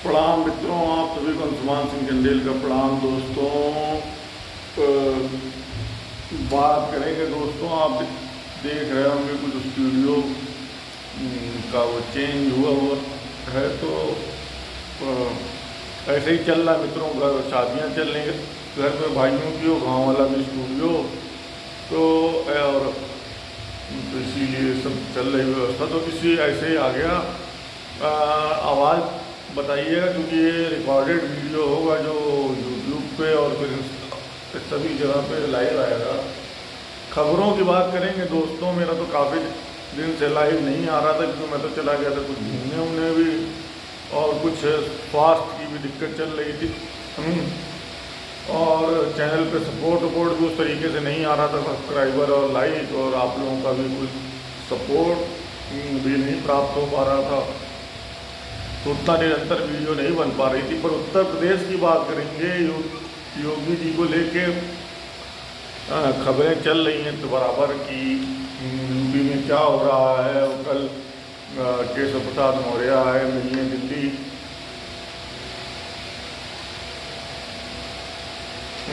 प्रणाम मित्रों, आप सभी को अंशुमान सिंह चंदेल का प्रणाम। दोस्तों बात करेंगे दोस्तों, आप देख रहे होंगे कुछ स्टूडियो का वो चेंज हुआ है, तो ऐसे ही चल रहा मित्रों। घर शादियाँ चल रही हैं, घर में भाइयों की हो, गाँव वाला भी स्टूडियो, तो और तो इसीलिए सब चल रही व्यवस्था। तो इसी ऐसे ही आ गया। आवाज़ बताइएगा क्योंकि ये रिकॉर्डेड वीडियो होगा जो यूट्यूब पे और फिर सभी जगह पे लाइव आएगा। खबरों की बात करेंगे दोस्तों। मेरा तो काफ़ी दिन से लाइव नहीं आ रहा था क्योंकि मैं तो चला गया था कुछ घूमने उमने भी, और कुछ स्वास्थ्य की भी दिक्कत चल रही थी। और चैनल पे सपोर्ट भी उस तरीके से नहीं आ रहा था, सब्सक्राइबर और लाइक, और आप लोगों का भी कुछ सपोर्ट भी नहीं प्राप्त हो पा रहा था, तो उतना निरंतर वीडियो नहीं बन पा रही थी। पर उत्तर प्रदेश की बात करेंगे। योगी जी को लेके खबरें चल रही हैं तो बराबर की यूपी में क्या हो रहा है। और कल केशव प्रसाद मौर्य आए मिलने दिल्ली,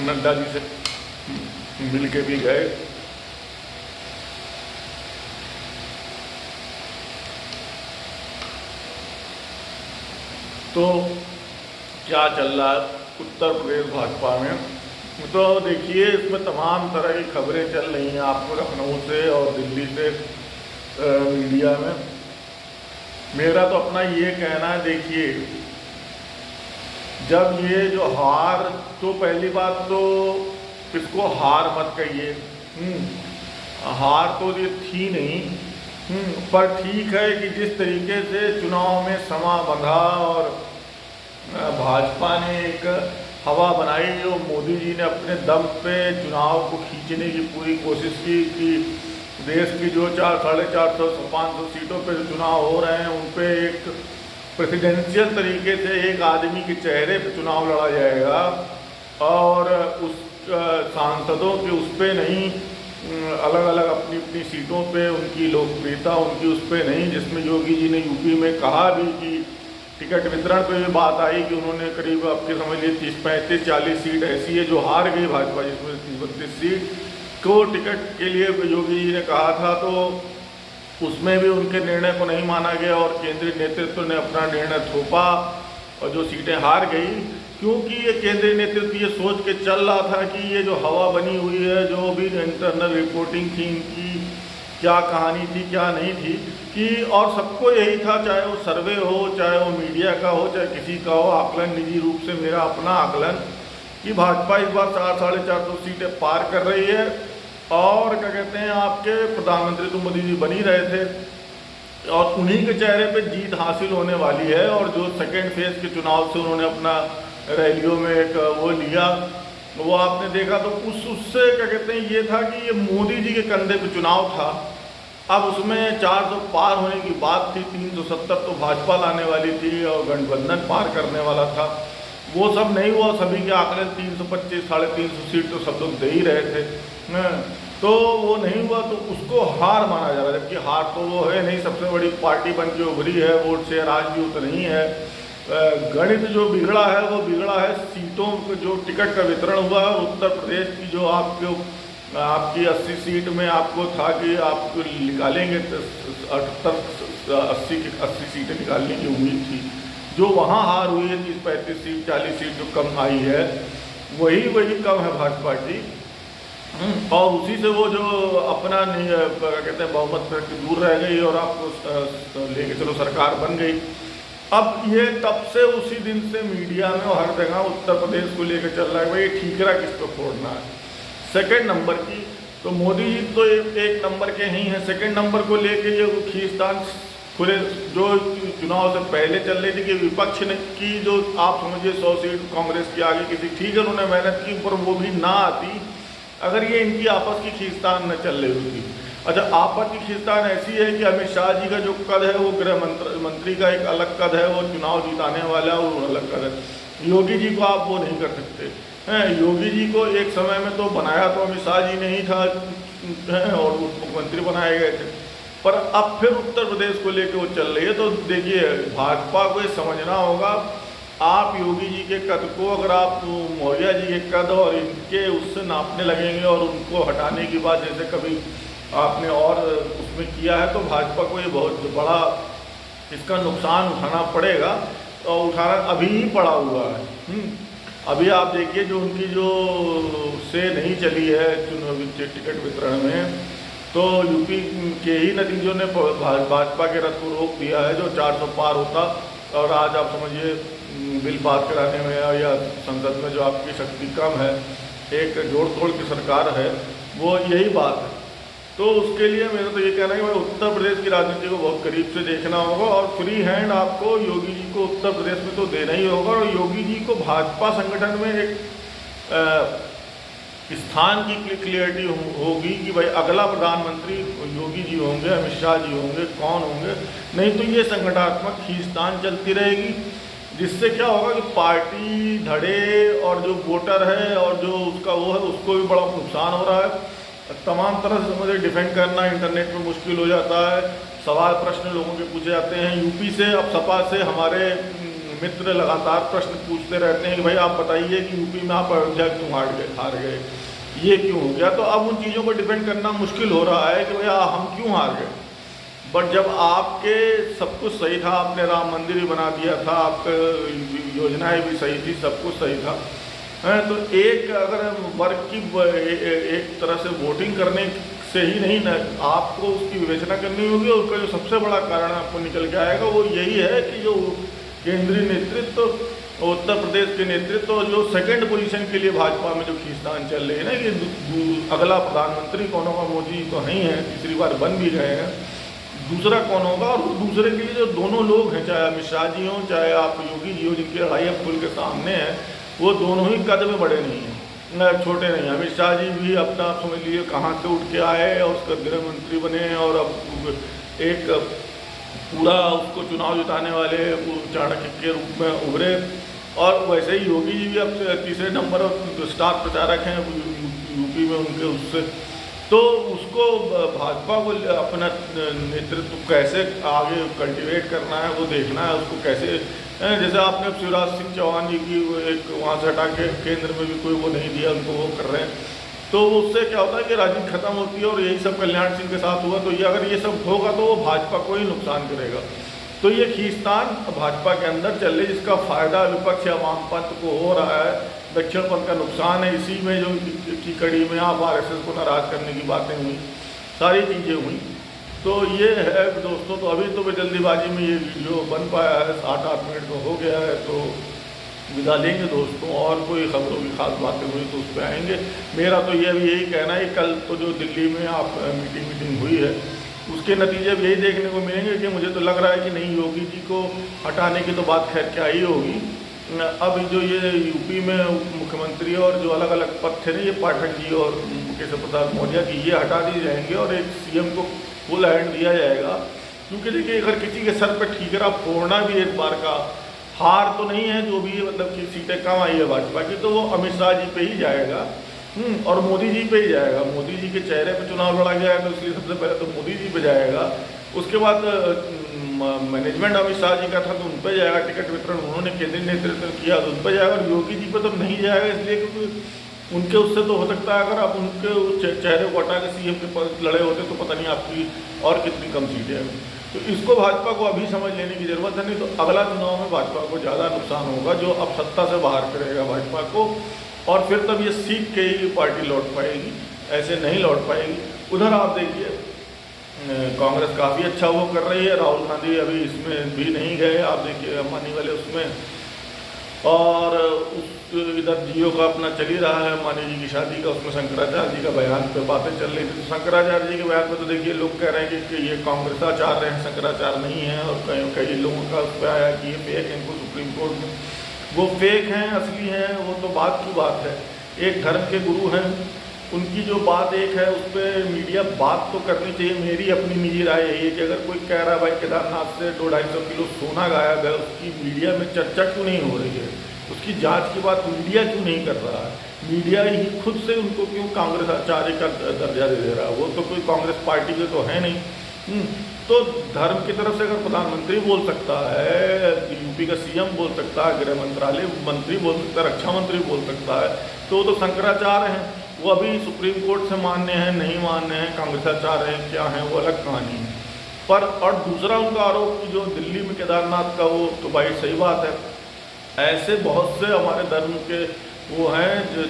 नड्डा जी से मिल के भी गए। तो क्या चल रहा है उत्तर प्रदेश भाजपा में, तो देखिए इसमें तमाम तरह की खबरें चल रही हैं आपको लखनऊ से और दिल्ली से मीडिया में। मेरा तो अपना ये कहना है, देखिए जब ये जो हार, तो पहली बात तो इसको हार मत कहिए। हार तो ये थी नहीं। पर ठीक है कि जिस तरीके से चुनाव में समा बंधा और भाजपा ने एक हवा बनाई, जो मोदी जी ने अपने दम पे चुनाव को खींचने की पूरी कोशिश की कि देश की जो 400-450 500 सीटों पे जो चुनाव हो रहे हैं उन पे एक प्रेसिडेंशियल तरीके से एक आदमी के चेहरे पे चुनाव लड़ा जाएगा, और उस सांसदों के उस पे नहीं, अलग अलग अपनी अपनी सीटों पे उनकी लोकप्रियता उनकी उस पे नहीं। जिसमें योगी जी ने यूपी में कहा भी कि टिकट वितरण पे भी बात आई कि उन्होंने करीब आपके समझ लीजिए 30-35-40 सीट ऐसी है जो हार गई भाजपा, जिसमें 30-32 सीट को टिकट के लिए योगी जी ने कहा था, तो उसमें भी उनके निर्णय को नहीं माना गया और केंद्रीय नेतृत्व ने अपना निर्णय थोपा और जो सीटें हार गई। क्योंकि ये केंद्रीय नेतृत्व ये सोच के चल रहा था कि ये जो हवा बनी हुई है, जो भी इंटरनल रिपोर्टिंग थी इनकी, क्या कहानी थी क्या नहीं थी, कि और सबको यही था, चाहे वो सर्वे हो, चाहे वो मीडिया का हो, चाहे किसी का हो, आकलन निजी रूप से मेरा अपना आकलन कि भाजपा इस बार 400-450 सीटें पार कर रही है। और क्या कहते हैं, आपके प्रधानमंत्री तो मोदी जी बन ही रहे थे और उन्हीं के चेहरे पे जीत हासिल होने वाली है। और जो सेकेंड फेज के चुनाव से उन्होंने अपना रैलियों में एक वो लिया, वो आपने देखा, तो उससे क्या कहते हैं ये था कि ये मोदी जी के कंधे पे चुनाव था। अब उसमें 400 पार होने की बात थी, 370 तो भाजपा लाने वाली थी और गठबंधन पार करने वाला था। वो सब नहीं हुआ, सभी के आंकड़े 325-350 सीट तो सब लोग दे ही रहे थे, तो वो नहीं हुआ, तो उसको हार माना जा रहा है। जबकि हार तो वो है नहीं, सबसे बड़ी पार्टी बन के उभरी है, वोट शेयर आज भी उतना ही है। गणित जो बिगड़ा है वो बिगड़ा है सीटों को, जो टिकट का वितरण हुआ है उत्तर प्रदेश की, जो आपकी 80 सीट में आपको था कि आप निकालेंगे 80 सीटें निकालने की उम्मीद थी, जो वहाँ हार हुई है 30-35 सीट 40 सीट जो कम आई है, वही कम है भाजपा की। और उसी से वो जो अपना क्या कहते हैं बहुमत से दूर रह गई और आपको लेके चलो सरकार बन गई। अब ये तब से उसी दिन से मीडिया में और हर जगह उत्तर प्रदेश को लेकर चल रहा है भाई ठीकरा किस पे फोड़ना है। सेकंड नंबर की तो मोदी जी तो एक नंबर के ही हैं, सेकंड नंबर को लेके ये खींचतान खुले जो चुनाव से पहले चल रही थी कि विपक्ष ने की, जो आप समझिए 100 सीट कांग्रेस की आगे किसी, ठीक है उन्होंने मेहनत की, पर वो भी ना आती अगर ये इनकी आपस की खींचतान न चल रही होती। अच्छा, आपस की खींचतान ऐसी है कि अमित शाह जी का जो कद है वो गृह मंत्री का एक अलग कद है, वो चुनाव जिताने वाला है, वो अलग कद है। योगी जी को आप वो नहीं कर सकते हैं। योगी जी को एक समय में तो बनाया तो अमित शाह जी ने ही था और मुख्यमंत्री बनाए गए थे, पर अब फिर उत्तर प्रदेश को लेकर वो चल रही है। तो देखिए भाजपा को ये समझना होगा आप योगी जी के कद को अगर आप मौर्य जी के कद और इनके उससे नापने लगेंगे और उनको हटाने की बात जैसे कभी आपने और उसमें किया है, तो भाजपा को ये बहुत बड़ा इसका नुकसान उठाना पड़ेगा और उठाना अभी ही पड़ा हुआ है। अभी आप देखिए जो उनकी जो से नहीं चली है चुनावी टिकट वितरण में, तो यूपी के ही नतीजों ने भाजपा के रथ को रोक दिया है जो 400 पार होता, और आज आप समझिए बिल पास कराने में या संसद में जो आपकी शक्ति कम है, एक जोड़ तोड़ की सरकार है, वो यही बात है। तो उसके लिए मेरा तो ये कहना है कि भाई उत्तर प्रदेश की राजनीति को बहुत करीब से देखना होगा और फ्री हैंड आपको योगी जी को उत्तर प्रदेश में तो देना ही होगा, और योगी जी को भाजपा संगठन में एक स्थान की क्लियरिटी होगी कि भाई अगला प्रधानमंत्री योगी जी होंगे, अमित शाह जी होंगे, कौन होंगे। नहीं तो ये संगठनात्मक खींचतान चलती रहेगी, जिससे क्या होगा कि पार्टी धड़े और जो वोटर है और जो उसका वो है उसको भी बड़ा नुकसान हो रहा है। तमाम तरह से मुझे डिफेंड करना इंटरनेट में मुश्किल हो जाता है, सवाल प्रश्न लोगों के पूछे जाते हैं। यूपी से अब सपा से हमारे मित्र लगातार प्रश्न पूछते रहते हैं कि भाई आप बताइए कि यूपी में आप अयोध्या क्यों हार गए, ये क्यों हो गया। तो अब उन चीज़ों को डिफेंड करना मुश्किल हो रहा है कि भैया हम क्यों हार गए। बट जब आपके सब कुछ सही था, आपने राम मंदिर भी बना दिया था, आपका योजनाएं भी सही थी, सब कुछ सही था, तो एक अगर वर्ग की एक तरह से वोटिंग करने से ही नहीं ना, आपको उसकी विवेचना करनी होगी। और उसका जो सबसे बड़ा कारण आपको निकल के आएगा वो यही है कि जो केंद्रीय नेतृत्व, उत्तर प्रदेश के नेतृत्व जो सेकंड पोजीशन के लिए भाजपा में जो खींचतान चल रही है ना कि अगला प्रधानमंत्री कौन होगा, मोदी तो नहीं है, तीसरी बार बन भी गए हैं, दूसरा कौन होगा। और दूसरे के लिए जो दोनों लोग हैं, चाहे अमित शाह जी हों चाहे आप योगी जी हो, जिनकी लड़ाई अब खुल के सामने है, वो दोनों ही कद में बड़े नहीं हैं, छोटे नहीं हैं। अमित शाह जी भी अपना आप समझ लीजिए कहाँ से उठ के आए और उसका गृह मंत्री बने और अब एक पूरा उसको चुनाव जिताने वाले चाणक्य के रूप में उभरे। और वैसे ही योगी जी भी अब तीसरे नंबर और स्टार प्रचारक हैं यूपी में उनके उससे। तो उसको भाजपा को अपना नेतृत्व कैसे आगे कल्टीवेट करना है वो देखना है, उसको कैसे, जैसे आपने शिवराज सिंह चौहान जी की एक वहाँ से हटा के केंद्र में भी कोई वो नहीं दिया, उनको वो कर रहे हैं, तो उससे क्या होता है कि राजनीति खत्म होती है। और यही सब कल्याण सिंह के साथ हुआ, तो ये अगर ये सब होगा तो वो भाजपा को ही नुकसान करेगा। तो ये खींचतान भाजपा के अंदर चल रही, जिसका फायदा विपक्ष या वामपंथ को हो रहा है, दक्षिणपंथ का नुकसान है। इसी में जो की कड़ी में आप RSS को नाराज करने की बातें हुई, सारी चीज़ें हुई। तो ये है दोस्तों, तो अभी तो जल्दीबाजी में ये वीडियो बन पाया है, 7-8 मिनट का हो गया है, तो विदा लेंगे दोस्तों। और कोई खबरों की खास बातें हुई तो उस पर आएंगे। मेरा तो ये भी यही कहना है, कल तो जो दिल्ली में आप मीटिंग हुई है उसके नतीजे भी यही देखने को मिलेंगे कि मुझे तो लग रहा है कि नहीं, योगी जी को हटाने की तो बात खैर क्या ही होगी। अब जो ये यूपी में मुख्यमंत्री और जो अलग अलग पद थे ना, ये पाठक जी और केशव प्रसाद मौर्य की, ये हटा दिए जाएंगे और एक CM को फुल हैंड दिया जाएगा। क्योंकि देखिए अगर किसी के सर पर ठीकरा फोड़ना भी एक बार का हार तो नहीं है, जो भी मतलब कि सीटें कम आई है भाजपा की, तो वो अमित शाह जी पे ही जाएगा और मोदी जी पे ही जाएगा। मोदी जी के चेहरे पे चुनाव लड़ा गया है, तो इसलिए सबसे पहले तो मोदी जी पे जाएगा। उसके बाद मैनेजमेंट अमित शाह जी का था तो उन पर जाएगा, टिकट वितरण उन्होंने केंद्रीय नेतृत्व किया तो उन पर जाएगा। और योगी जी पे तो नहीं जाएगा, इसलिए क्योंकि उनके उससे तो हो सकता है अगर आप उनके चेहरे को हटा के CM के पास लड़े होते तो पता नहीं आपकी और कितनी कम सीटें हैं। तो इसको भाजपा को अभी समझ लेने की ज़रूरत है, नहीं तो अगला चुनाव में भाजपा को ज़्यादा नुकसान होगा, जो अब सत्ता से बाहर करेगा भाजपा को। और फिर तब ये सीख के ही पार्टी लौट पाएगी, ऐसे नहीं लौट पाएगी। उधर आप देखिए कांग्रेस काफ़ी अच्छा वो कर रही है, राहुल गांधी अभी इसमें भी नहीं गए, आप देखिए अंबानी वाले उसमें। और इधर जियो का अपना चल ही रहा है, अंबानी जी की शादी का, उसमें शंकराचार्य जी का बयान पे बातें चल रही थी। तो शंकराचार्य जी के बयान पे तो देखिए लोग कह रहे हैं कि ये कांग्रेसाचार्य हैं, शंकराचार्य नहीं है। और कई लोगों का उस पर आया कि ये फेक है, इनको सुप्रीम कोर्ट में वो फेक हैं असली हैं, वो तो बात की बात है। एक धर्म के गुरु हैं, उनकी जो बात एक है उस पर मीडिया बात तो करनी चाहिए। मेरी अपनी निजी राय यही है कि अगर कोई कह रहा है भाई केदारनाथ से 200-250 किलो सोना गायब है, उसकी मीडिया में चर्चा क्यों नहीं हो रही है, उसकी जांच की बात मीडिया क्यों नहीं कर रहा है, मीडिया ही खुद से उनको क्यों कांग्रेस आचार्य का दर्जा दे रहा है। वो तो कोई कांग्रेस पार्टी के तो है नहीं। तो धर्म की तरफ से अगर प्रधानमंत्री बोल सकता है, यूपी का सीएम बोल सकता है, गृह मंत्रालय मंत्री बोल सकता है, रक्षा मंत्री बोल सकता है, तो वो तो शंकराचार्य हैं, वो अभी सुप्रीम कोर्ट से मान्य हैं नहीं मान्य हैं, कांग्रेसाचार्य हैं क्या हैं, वो अलग कहानी है। पर और दूसरा उनका आरोप कि जो दिल्ली में केदारनाथ का, वो तो भाई सही बात है, ऐसे बहुत से हमारे धर्म के वो हैं जो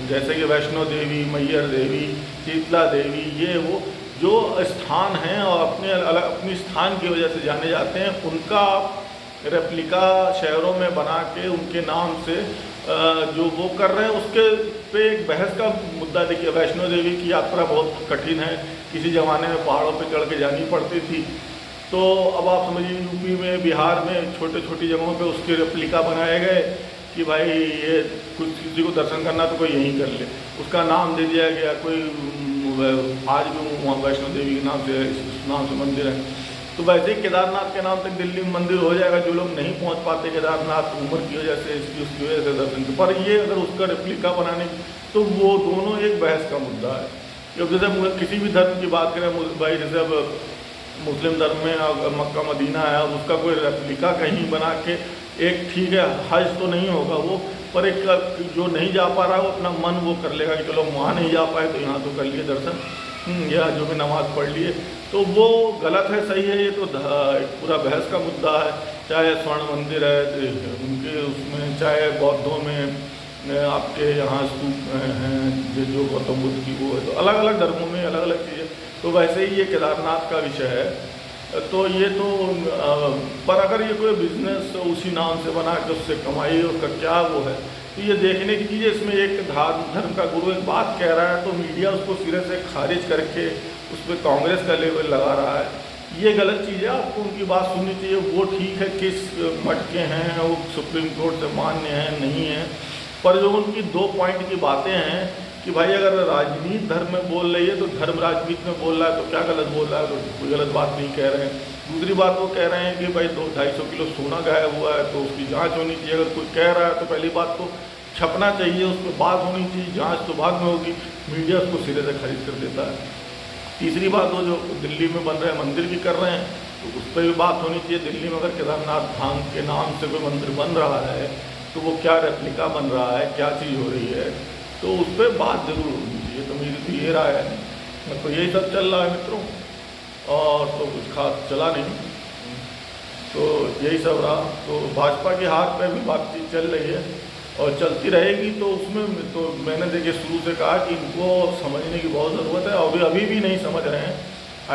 जैसे कि वैष्णो देवी, मैहर देवी, शीतला देवी, ये वो जो स्थान हैं और अपनी स्थान की वजह से जाने जाते हैं, उनका रेप्लिका शहरों में बना के उनके नाम से जो वो कर रहे हैं, उसके पे एक बहस का मुद्दा। देखिए, वैष्णो देवी की यात्रा बहुत कठिन है, किसी ज़माने में पहाड़ों पे चढ़ के जानी पड़ती थी, तो अब आप समझिए यूपी में, बिहार में छोटे छोटी जगहों पे उसके रेप्लिका बनाए गए कि भाई ये कुछ किसी को दर्शन करना तो कोई यहीं कर ले, उसका नाम दे दिया गया। कोई आज भी वहाँ वैष्णो देवी के नाम से, इस नाम से मंदिर है, तो वैसे ही केदारनाथ के नाम तक दिल्ली में मंदिर हो जाएगा। जो लोग नहीं पहुँच पाते केदारनाथ उम्र की वजह से, इसकी उसकी वजह से दर्शन, पर ये अगर उसका रेप्लिका बनाने, तो वो दोनों एक बहस का मुद्दा है। क्योंकि जैसे किसी भी धर्म की बात करें भाई, जैसे अब मुस्लिम धर्म में मक्का मदीना है, अब उसका कोई रेप्लिका कहीं बना के, एक ठीक है हज तो नहीं होगा वो, पर एक जो नहीं जा पा रहा है वो अपना मन वो कर लेगा कि चलो वहाँ नहीं जा पाए तो यहाँ तो कर लिए दर्शन, या जो भी नमाज़ पढ़ लिए, तो वो गलत है सही है, ये तो एक पूरा बहस का मुद्दा है। चाहे स्वर्ण मंदिर है उनके उसमें, चाहे बौद्धों में आपके यहाँ स्तूप हैं जो गौतम बुद्ध की वो है, तो अलग अलग धर्मों में अलग अलग चीज़ें। तो वैसे ही ये केदारनाथ का विषय है, तो ये तो पर अगर ये कोई बिजनेस उसी नाम से बना के उससे कमाई, उसका क्या वो है, तो ये देखने की चीज़ है। इसमें एक धर्म का गुरु एक बात कह रहा है, तो मीडिया उसको सिरे से खारिज करके उस पर कांग्रेस का लेवल लगा रहा है, ये गलत चीज़ है। आपको उनकी बात सुननी चाहिए, वो ठीक है किस मत के हैं, वो सुप्रीम कोर्ट से मान्य हैं नहीं है, पर जो उनकी 2 पॉइंट की बातें हैं कि भाई अगर राजनीति धर्म में बोल रही है तो धर्म राजनीति में बोल रहा है, तो क्या गलत बोल रहा है, तो कोई गलत बात नहीं कह रहे हैं। दूसरी बात वो कह रहे हैं कि भाई 200-250 किलो सोना गायब हुआ है तो उसकी जांच होनी चाहिए। अगर कोई कह रहा है तो पहली बात तो छपना चाहिए, उस पर बात होनी चाहिए, जांच तो बाद में होगी, मीडिया उसको सिरे से खरीद कर देता है। तीसरी बात, वो जो दिल्ली में बन रहे हैं मंदिर भी कर रहे हैं, तो उस पर भी बात होनी चाहिए। दिल्ली में अगर केदारनाथ धाम के नाम से कोई मंदिर बन रहा है तो वो क्या रेप्लिका बन रहा है, क्या चीज़ हो रही है, तो उस पर बात जरूर होनी चाहिए। तो मेरी तो ये राय है। तो यही सब चल रहा है मित्रों, और तो कुछ खास चला नहीं, तो यही सब रहा। तो भाजपा की हार पे भी बातचीत चल रही है और चलती रहेगी। तो उसमें तो मैंने देखिए शुरू से कहा कि इनको समझने की बहुत ज़रूरत है, और अभी भी नहीं समझ रहे हैं।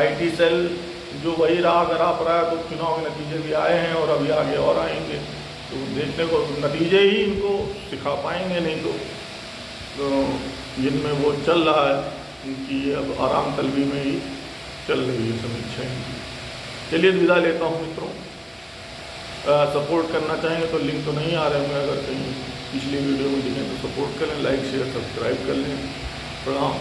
IT सेल जो वही रहा, अगर आप रहा, तो चुनाव के नतीजे भी आए हैं और अभी आगे और आएंगे, तो देखने को नतीजे ही इनको सिखा पाएंगे, नहीं तो जिनमें वो चल रहा है उनकी अब आराम तलबी में ही चल रही है समीक्षाएँ। चलिए विदा लेता हूँ मित्रों। सपोर्ट करना चाहेंगे तो लिंक तो नहीं आ रहे होंगे, अगर कहीं पिछली वीडियो में दिखें तो सपोर्ट कर लें, लाइक शेयर सब्सक्राइब कर लें। प्रणाम।